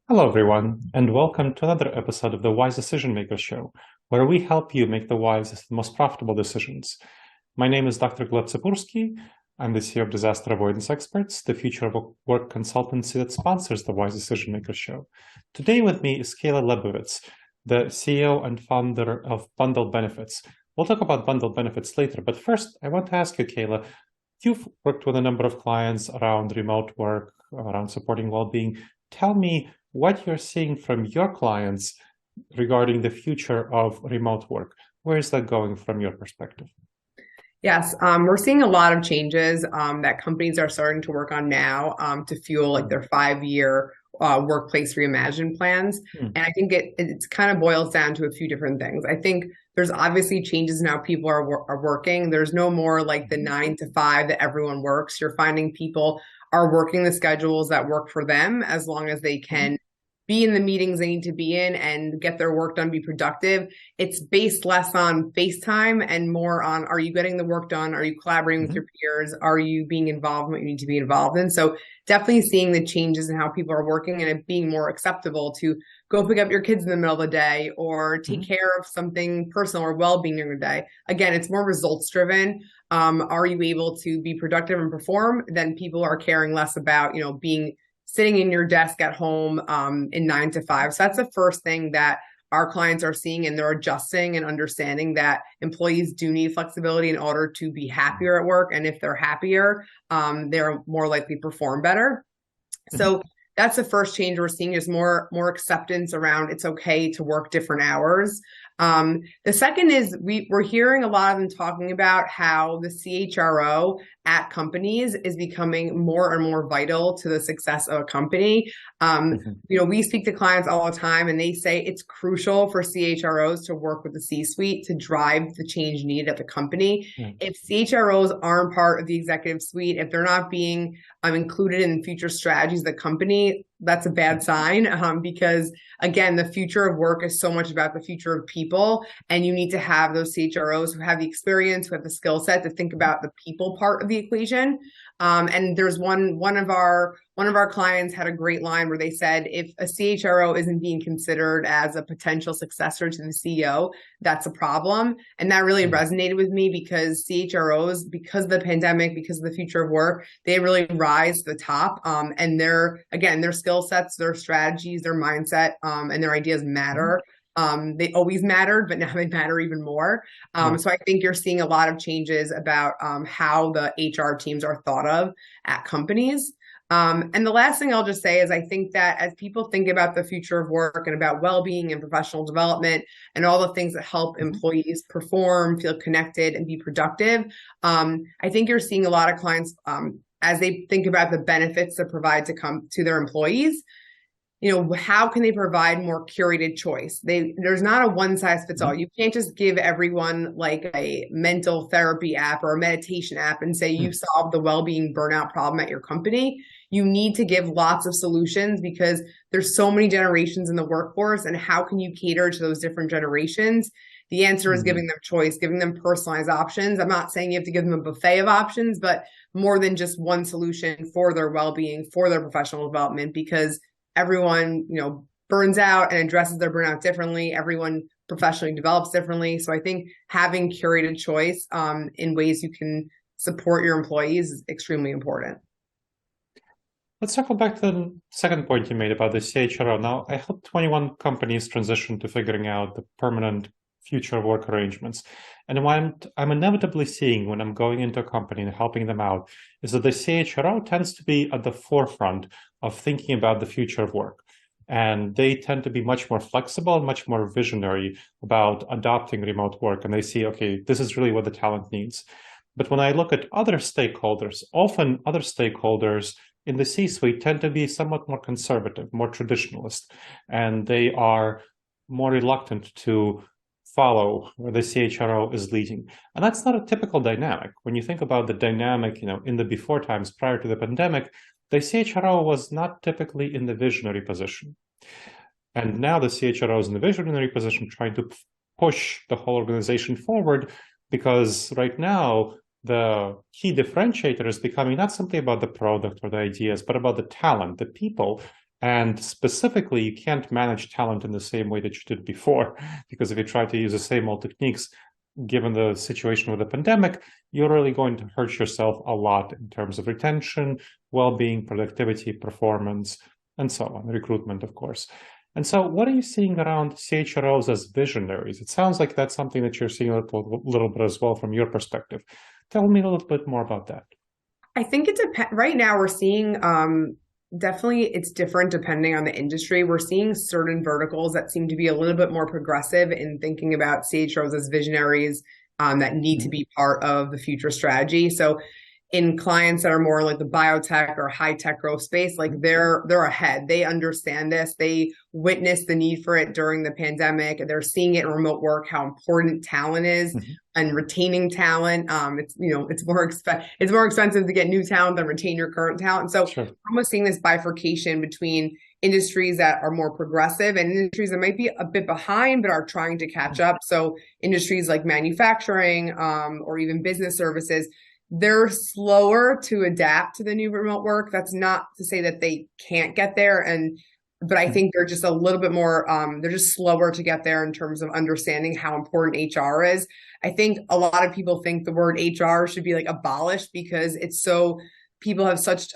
Hello, everyone, and welcome to another episode of the Wise Decision Maker Show, where we help you make the wisest and most profitable decisions. My name is Dr. Gleb Tsipursky. I'm the CEO of Disaster Avoidance Experts, the future of work consultancy that sponsors the Wise Decision Maker Show. Today with me is Kayla Lebovits, the CEO and founder of Bundled Benefits. We'll talk about bundled benefits later, but first, I want to ask you, Kayla, you've worked with a number of clients around remote work, around supporting well-being. Tell me what you're seeing from your clients regarding the future of remote work. Where is that going from your perspective? Yes, we're seeing a lot of changes that companies are starting to work on now to fuel like their 5-year workplace reimagined plans. Hmm. And I think it kind of boils down to a few different things. I think there's obviously changes in how people are working. There's no more like the 9 to 5 that everyone works. You're finding people are working the schedules that work for them as long as they can be in the meetings they need to be in and get their work done, be productive. It's based less on FaceTime and more on, are you getting the work done? Are you collaborating with your peers? Are you being involved in what you need to be involved in? So definitely seeing the changes in how people are working and it being more acceptable to go pick up your kids in the middle of the day or take care of something personal or well-being during the day. Again, it's more results driven. Are you able to be productive and perform? Then people are caring less about, being sitting in your desk at home in 9 to 5. So that's the first thing that our clients are seeing, and they're adjusting and understanding that employees do need flexibility in order to be happier at work. And if they're happier, they're more likely to perform better. So that's the first change we're seeing, is more acceptance around it's okay to work different hours. The second is we're hearing a lot of them talking about how the CHRO at companies is becoming more and more vital to the success of a company. We speak to clients all the time and they say it's crucial for CHROs to work with the C-suite to drive the change needed at the company. If CHROs aren't part of the executive suite, if they're not being included in future strategies of the company, that's a bad sign, because again, the future of work is so much about the future of people, and you need to have those CHROs who have the experience, who have the skill set to think about the people part of the equation. And there's one of our clients had a great line where they said, if a CHRO isn't being considered as a potential successor to the CEO, that's a problem. And that really resonated with me, because CHROs, because of the pandemic, because of the future of work, they really rise to the top. And their skill sets, their strategies, their mindset, and their ideas matter. They always mattered, but now they matter even more. So I think you're seeing a lot of changes about how the HR teams are thought of at companies. And the last thing I'll just say is I think that as people think about the future of work and about well-being and professional development and all the things that help employees perform, feel connected, and be productive, I think you're seeing a lot of clients, as they think about the benefits that provide to come to their employees, how can they provide more curated choice? There's not a one size fits all. You can't just give everyone like a mental therapy app or a meditation app and say you solved the well-being burnout problem at your company. You need to give lots of solutions, because there's so many generations in the workforce, and how can you cater to those different generations? The answer is giving them choice, giving them personalized options. I'm not saying you have to give them a buffet of options, but more than just one solution for their well-being, for their professional development, because everyone, burns out and addresses their burnout differently. Everyone professionally develops differently. So I think having curated choice in ways you can support your employees is extremely important. Let's circle back to the second point you made about the CHRO. Now, I helped 21 companies transition to figuring out the permanent future work arrangements. And what I'm inevitably seeing when I'm going into a company and helping them out is that the CHRO tends to be at the forefront of thinking about the future of work. And they tend to be much more flexible and much more visionary about adopting remote work. And they see, okay, this is really what the talent needs. But when I look at other stakeholders, often other stakeholders in the C-suite tend to be somewhat more conservative, more traditionalist, and they are more reluctant to follow where the CHRO is leading. And that's not a typical dynamic. When you think about the dynamic, in the before times prior to the pandemic, the CHRO was not typically in the visionary position. And now the CHRO is in the visionary position, trying to push the whole organization forward, because right now the key differentiator is becoming not simply about the product or the ideas, but about the talent, the people And specifically, you can't manage talent in the same way that you did before, because if you try to use the same old techniques, given the situation with the pandemic, you're really going to hurt yourself a lot in terms of retention, well-being, productivity, performance, and so on, recruitment, of course. And so what are you seeing around CHROs as visionaries? It sounds like that's something that you're seeing a little bit as well from your perspective. Tell me a little bit more about that. I think it depends. Right now, we're seeing definitely it's different depending on the industry. We're seeing certain verticals that seem to be a little bit more progressive in thinking about CHROs as visionaries that need to be part of the future strategy. So in clients that are more like the biotech or high tech growth space, like they're ahead. They understand this. They witnessed the need for it during the pandemic. They're seeing it in remote work, how important talent is and retaining talent. It's more expensive to get new talent than retain your current talent. And so Sure. I'm almost seeing this bifurcation between industries that are more progressive and industries that might be a bit behind but are trying to catch up. So industries like manufacturing or even business services, they're slower to adapt to the new remote work. That's not to say that they can't get there. But I think they're just a little bit more, they're just slower to get there in terms of understanding how important HR is. I think a lot of people think the word HR should be like abolished because it's so, people have such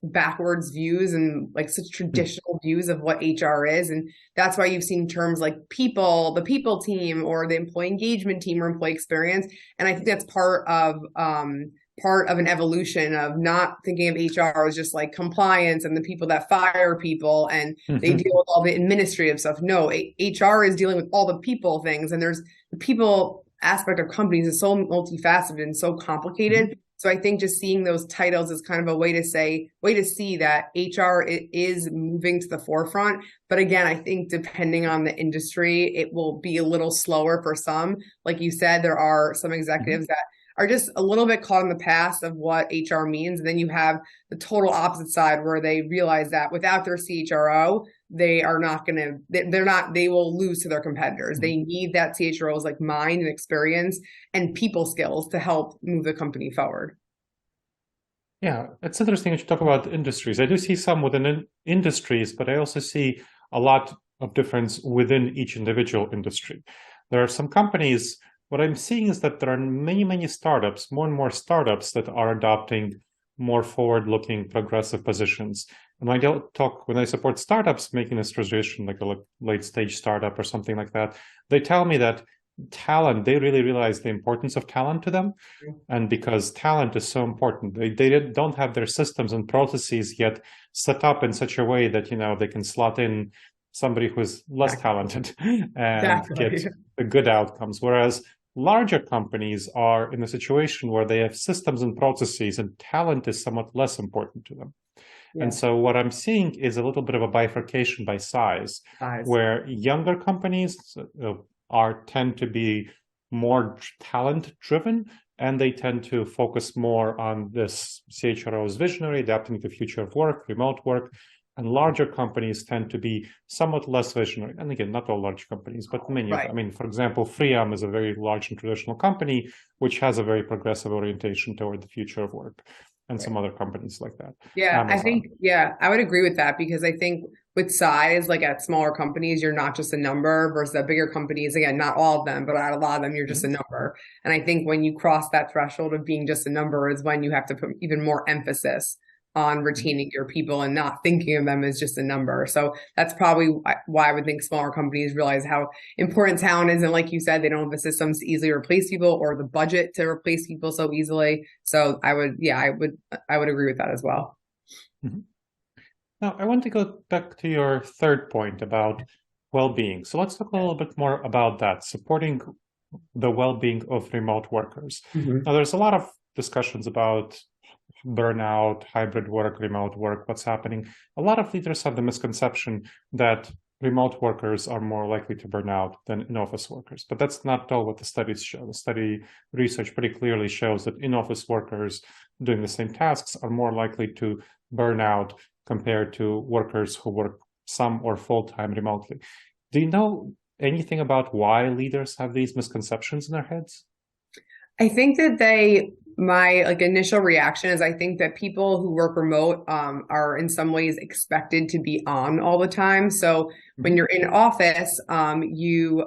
backwards views and like such traditional views of what HR is. And that's why you've seen terms like people, the people team, or the employee engagement team, or employee experience. And I think that's part of an evolution of not thinking of HR as just like compliance and the people that fire people and they deal with all the administrative stuff. No, HR is dealing with all the people things. And there's the people aspect of companies is so multifaceted and so complicated. So I think just seeing those titles is kind of a way to see that HR is moving to the forefront. But again, I think depending on the industry, it will be a little slower for some. Like you said, there are some executives that are just a little bit caught in the past of what HR means. And then you have the total opposite side where they realize that without their CHRO, they will lose to their competitors. They need that CHRO's like mind and experience and people skills to help move the company forward. Yeah, it's interesting that you talk about industries. I do see some within industries, but I also see a lot of difference within each individual industry. There are some companies, what I'm seeing is that there are many, many startups, more and more startups that are adopting more forward-looking progressive positions. And when I support startups making this transition, like a late-stage startup or something like that, they tell me that talent, they really realize the importance of talent to them. And because talent is so important, they don't have their systems and processes yet set up in such a way that, they can slot in somebody who's less talented and get the good outcomes. Whereas larger companies are in a situation where they have systems and processes and talent is somewhat less important to them. And so what I'm seeing is a little bit of a bifurcation by size. Where younger companies tend to be more talent driven, and they tend to focus more on this CHRO's visionary, adapting to the future of work, remote work. And larger companies tend to be somewhat less visionary. And again, not all large companies, but many. I mean, for example, Freon is a very large and traditional company, which has a very progressive orientation toward the future of work, and some other companies like that. Yeah, Amazon. I would agree with that because I think with size, like at smaller companies, you're not just a number versus at bigger companies, again, not all of them, but at a lot of them, you're just a number. And I think when you cross that threshold of being just a number is when you have to put even more emphasis on retaining your people and not thinking of them as just a number. So that's probably why I would think smaller companies realize how important talent is. And like you said, they don't have the systems to easily replace people or the budget to replace people so easily. So I would agree with that as well. Now, I want to go back to your third point about well-being. So let's talk a little bit more about that, supporting the well-being of remote workers. Now, there's a lot of discussions about burnout, hybrid work, remote work, what's happening. A lot of leaders have the misconception that remote workers are more likely to burn out than in-office workers. But that's not all what the studies show. The study research pretty clearly shows that in-office workers doing the same tasks are more likely to burn out compared to workers who work some or full-time remotely. Do you know anything about why leaders have these misconceptions in their heads? I think that My like initial reaction is I think that people who work remote are in some ways expected to be on all the time. So when you're in office, you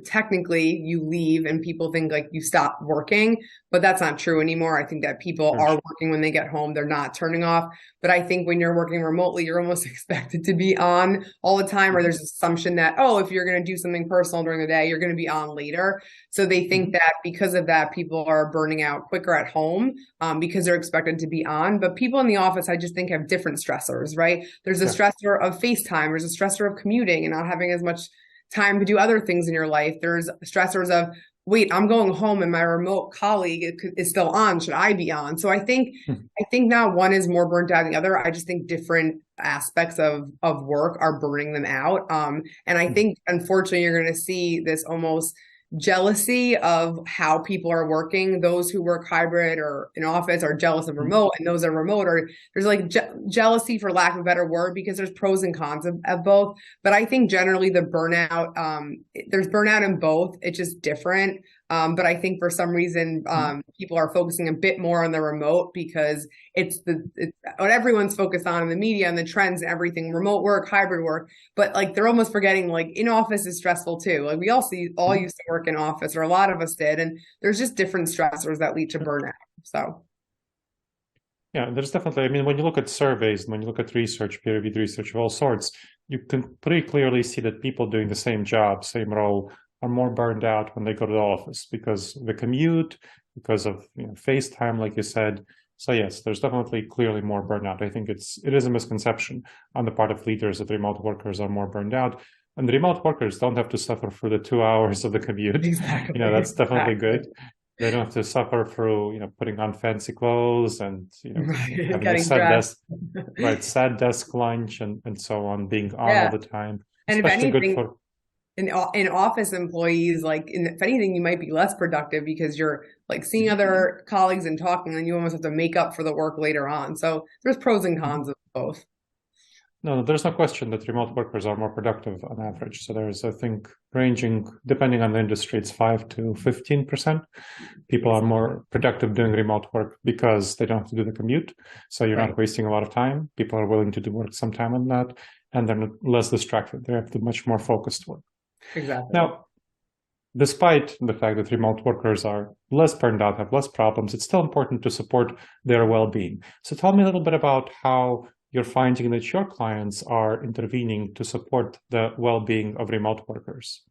technically you leave and people think like you stop working, but that's not true anymore. I think that people Sure. are working when they get home, they're not turning off. But I think when you're working remotely, you're almost expected to be on all the time, or there's an assumption that, oh, if you're going to do something personal during the day, you're going to be on later. So they think that because of that, people are burning out quicker at home because they're expected to be on. But people in the office, I just think, have different stressors, right? There's a Yeah. stressor of FaceTime, there's a stressor of commuting and not having as much time to do other things in your life. There's stressors of, wait, I'm going home and my remote colleague is still on. Should I be on? So I think now one is more burnt out than the other. I just think different aspects of work are burning them out. And I think unfortunately you're going to see this almost jealousy of how people are working. Those who work hybrid or in office are jealous of remote, and those are remote are there's like jealousy for lack of a better word, because there's pros and cons of both. But I think generally the burnout, there's burnout in both. It's just different. But I think for some reason, people are focusing a bit more on the remote because it's what everyone's focused on in the media and the trends and everything, remote work, hybrid work. But like they're almost forgetting like in office is stressful too. Like we all used to work in office, or a lot of us did, and there's just different stressors that lead to burnout. So Yeah, there's definitely, I mean, when you look at surveys, when you look at research, peer-reviewed research of all sorts, you can pretty clearly see that people doing the same job, same role, are more burned out when they go to the office because of the commute, because of FaceTime, like you said. So yes, there's definitely clearly more burnout. I think it is a misconception on the part of leaders that remote workers are more burned out. And the remote workers don't have to suffer for the 2 hours of the commute. exactly, That's definitely exactly. good. They don't have to suffer through putting on fancy clothes and Right, having a getting sad dressed. desk, right, sad desk lunch and so on, being on all Yeah, the time. and if Especially good anything, for in office employees, like if anything, you might be less productive because you're like seeing other colleagues and talking, and you almost have to make up for the work later on. So there's pros and cons of both. no, there's no question that remote workers are more productive on average. So there's, I think, ranging depending on the industry, it's 5 to 15%. People are more productive doing remote work because they don't have to do the commute. So you're Right. not wasting a lot of time. People are willing to do work some time on that, and they're less distracted. They have to much more focused work. Exactly. Now, despite the fact that remote workers are less burned out, have less problems, it's still important to support their well-being. So tell me a little bit about how you're finding that your clients are intervening to support the well-being of remote workers.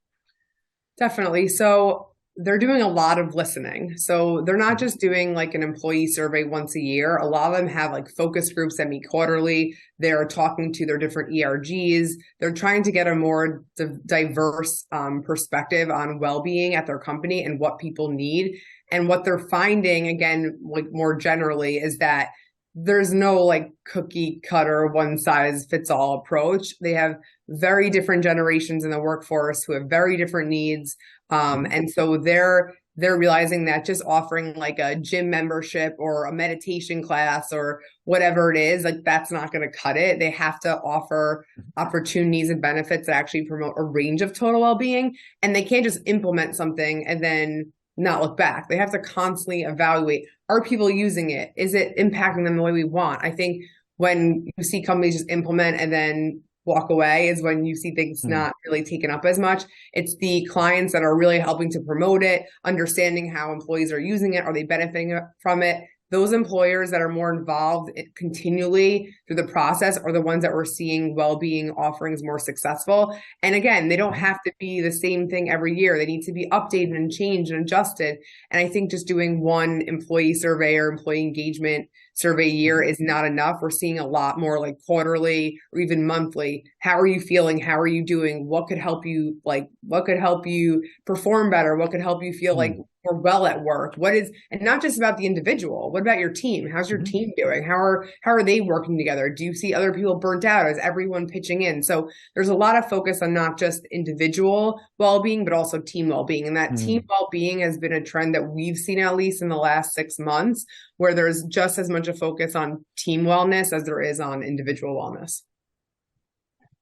Definitely. So they're doing a lot of listening. So they're not just doing like an employee survey once a year. A lot of them have like focus groups that meet quarterly. They're talking to their different ERGs. They're trying to get a more diverse perspective on well-being at their company and what people need. And what they're finding, again, like more generally, is that there's no like cookie cutter one size fits all approach. They have very different generations in the workforce who have very different needs. And so they're realizing that just offering like a gym membership or a meditation class or whatever it is, like that's not going to cut it. They have to offer opportunities and benefits that actually promote a range of total well-being. And they can't just implement something and then not look back. They have to constantly evaluate, are people using it? Is it impacting them the way we want? I think when you see companies just implement and then walk away is when you see things not really taken up as much. It's the clients that are really helping to promote it, understanding how employees are using it. Are they benefiting from it? Those employers that are more involved continually through the process are the ones that we're seeing well-being offerings more successful. And again, they don't have to be the same thing every year. They need to be updated and changed and adjusted. And I think just doing one employee survey or employee engagement survey year is not enough. We're seeing a lot more like quarterly or even monthly. How are you feeling? How are you doing? What could help you what could help you perform better? What could help you feel like more well at work? And not just about the individual. What about your team? How's your team doing? How are they working together? Do you see other people burnt out? Is everyone pitching in? So there's a lot of focus on not just individual well-being, but also team well-being. And that team well-being has been a trend that we've seen at least in the last 6 months, where there's just as much a focus on team wellness as there is on individual wellness.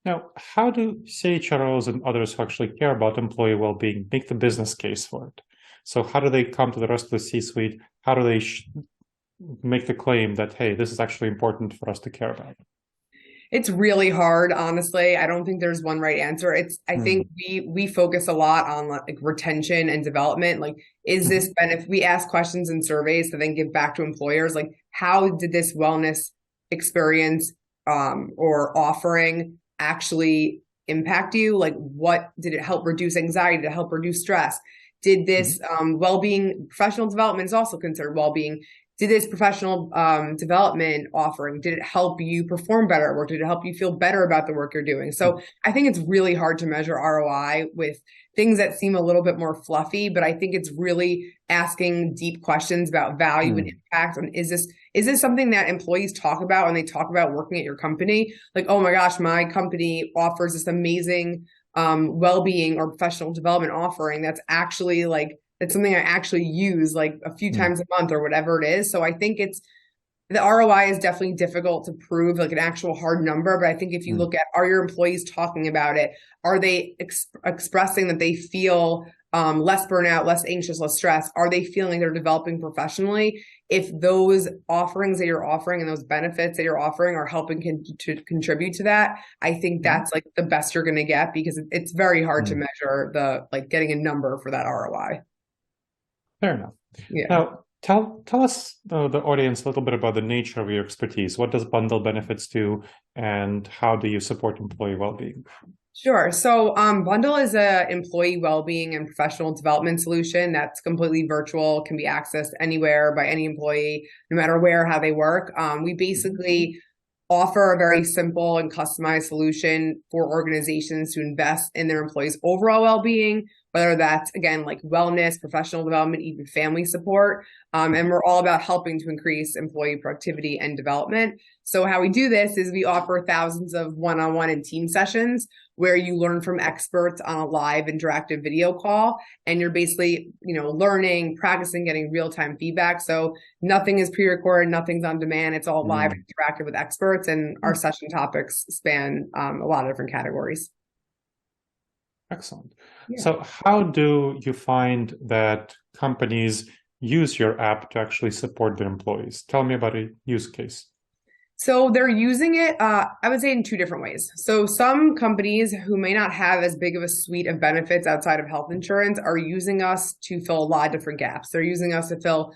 Now, how do CHROs and others who actually care about employee well-being make the business case for it? So how do they come to the rest of the C-suite? how do they make the claim that, hey, this is actually important for us to care about? It's really hard, honestly. I don't think there's one right answer. I think we focus a lot on like retention and development. Like, is this benefit? We ask questions and surveys to then give back to employers. Like, how did this wellness experience or offering actually impact you? Like, what did it help reduce anxiety? Did it help reduce stress? Did this well-being, professional development is also considered well-being. Did this professional development offering, did it help you perform better at work? Did it help you feel better about the work you're doing? So I think it's really hard to measure ROI with things that seem a little bit more fluffy, but I think it's really asking deep questions about value and impact. And is this something that employees talk about when they talk about working at your company? Like, oh my gosh, my company offers this amazing well-being or professional development offering that's actually like, it's something I actually use like a few times a month or whatever it is. So I think the ROI is definitely difficult to prove like an actual hard number. But I think if you look at, are your employees talking about it? Are they expressing that they feel less burnout, less anxious, less stressed? Are they feeling they're developing professionally? If those offerings that you're offering and those benefits that you're offering are helping to contribute to that, I think that's like the best you're going to get, because it's very hard to measure getting a number for that ROI. Fair enough. Yeah. Now, tell us, the audience, a little bit about the nature of your expertise. What does Bundle Benefits do, and how do you support employee well-being? Sure. So Bundle is a employee well-being and professional development solution that's completely virtual, can be accessed anywhere by any employee, no matter where or how they work. We basically offer a very simple and customized solution for organizations to invest in their employees' overall well-being, whether that's, again, like wellness, professional development, even family support. And we're all about helping to increase employee productivity and development. So how we do this is we offer thousands of one-on-one and team sessions where you learn from experts on a live interactive video call. And you're basically, learning, practicing, getting real-time feedback. So nothing is pre-recorded, nothing's on demand. It's all live and interactive with experts. And our session topics span a lot of different categories. Excellent. Yeah. So how do you find that companies use your app to actually support their employees? Tell me about a use case. So they're using it, I would say, in two different ways. So some companies who may not have as big of a suite of benefits outside of health insurance are using us to fill a lot of different gaps. They're using us to fill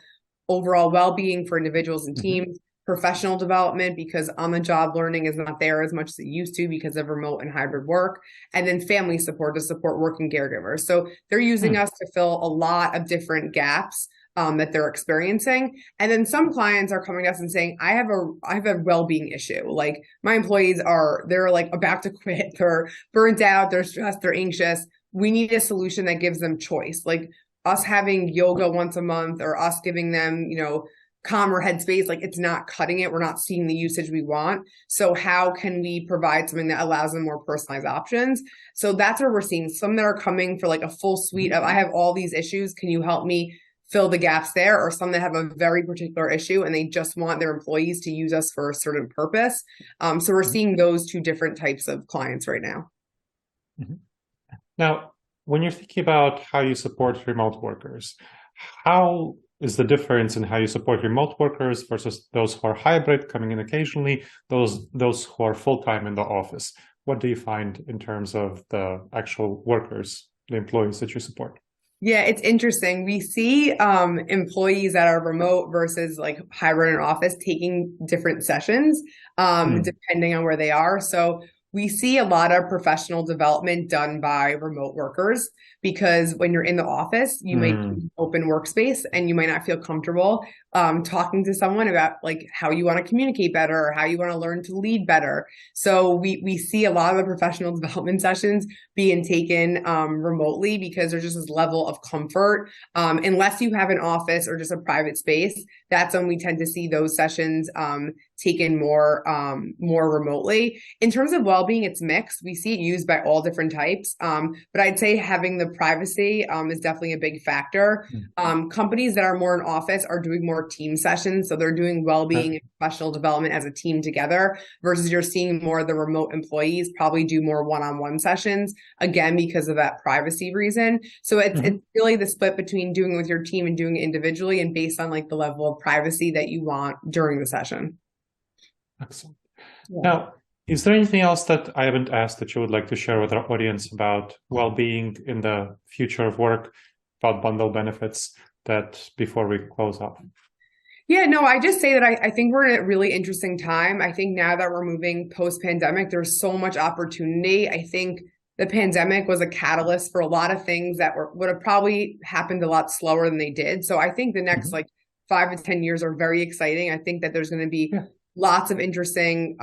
overall well-being for individuals and teams, professional development, because on-the-job learning is not there as much as it used to because of remote and hybrid work, and then family support to support working caregivers. So they're using us to fill a lot of different gaps that they're experiencing. And then some clients are coming to us and saying, I have a well-being issue. Like, my employees they're like about to quit, they're burnt out, they're stressed, they're anxious. We need a solution that gives them choice. Like us having yoga once a month or us giving them, calmer headspace, like it's not cutting it. We're not seeing the usage we want. So how can we provide something that allows them more personalized options? So that's where we're seeing some that are coming for like a full suite of, I have all these issues, can you help me fill the gaps there? Or some that have a very particular issue and they just want their employees to use us for a certain purpose. So we're seeing those two different types of clients right now. Now, when you're thinking about how you support remote workers, how is the difference in how you support remote workers versus those who are hybrid, coming in occasionally, those who are full-time in the office? What do you find in terms of the actual workers, the employees that you support? Yeah, it's interesting. We see employees that are remote versus like hybrid in office taking different sessions depending on where they are. So we see a lot of professional development done by remote workers, because when you're in the office, you might be in open workspace and you might not feel comfortable talking to someone about like how you want to communicate better or how you want to learn to lead better. So we see a lot of the professional development sessions being taken remotely because there's just this level of comfort. Unless you have an office or just a private space, that's when we tend to see those sessions taken more remotely. In terms of well-being, it's mixed. We see it used by all different types. But I'd say having the privacy is definitely a big factor. Companies that are more in office are doing more more team sessions. So they're doing well-being and professional development as a team together versus you're seeing more of the remote employees probably do more one-on-one sessions, again, because of that privacy reason. So it's really the split between doing it with your team and doing it individually and based on like the level of privacy that you want during the session. Excellent. Yeah. Now, is there anything else that I haven't asked that you would like to share with our audience about well-being in the future of work, about bundle benefits, that before we close up? Yeah, no, I just say that I think we're in a really interesting time. I think now that we're moving post-pandemic, there's so much opportunity. I think the pandemic was a catalyst for a lot of things that would have probably happened a lot slower than they did. So I think the next like 5 to 10 years are very exciting. I think that there's going to be lots of interesting,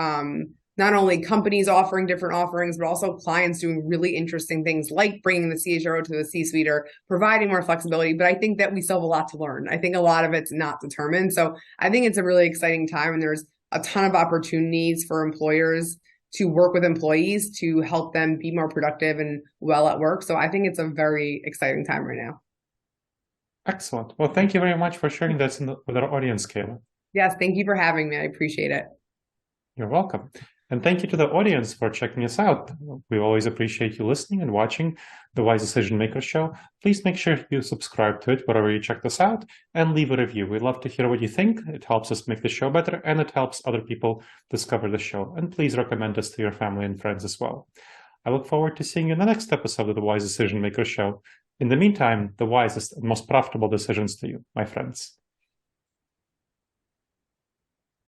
not only companies offering different offerings, but also clients doing really interesting things like bringing the CHRO to the C-suite or providing more flexibility. But I think that we still have a lot to learn. I think a lot of it's not determined. So I think it's a really exciting time and there's a ton of opportunities for employers to work with employees to help them be more productive and well at work. So I think it's a very exciting time right now. Excellent. Well, thank you very much for sharing this with our audience, Kayla. Yes, thank you for having me. I appreciate it. You're welcome. And thank you to the audience for checking us out. We always appreciate you listening and watching the Wise Decision Maker Show. Please make sure you subscribe to it wherever you check this out and leave a review. We'd love to hear what you think. It helps us make the show better and it helps other people discover the show. And please recommend us to your family and friends as well. I look forward to seeing you in the next episode of the Wise Decision Maker Show. In the meantime, the wisest and most profitable decisions to you, my friends.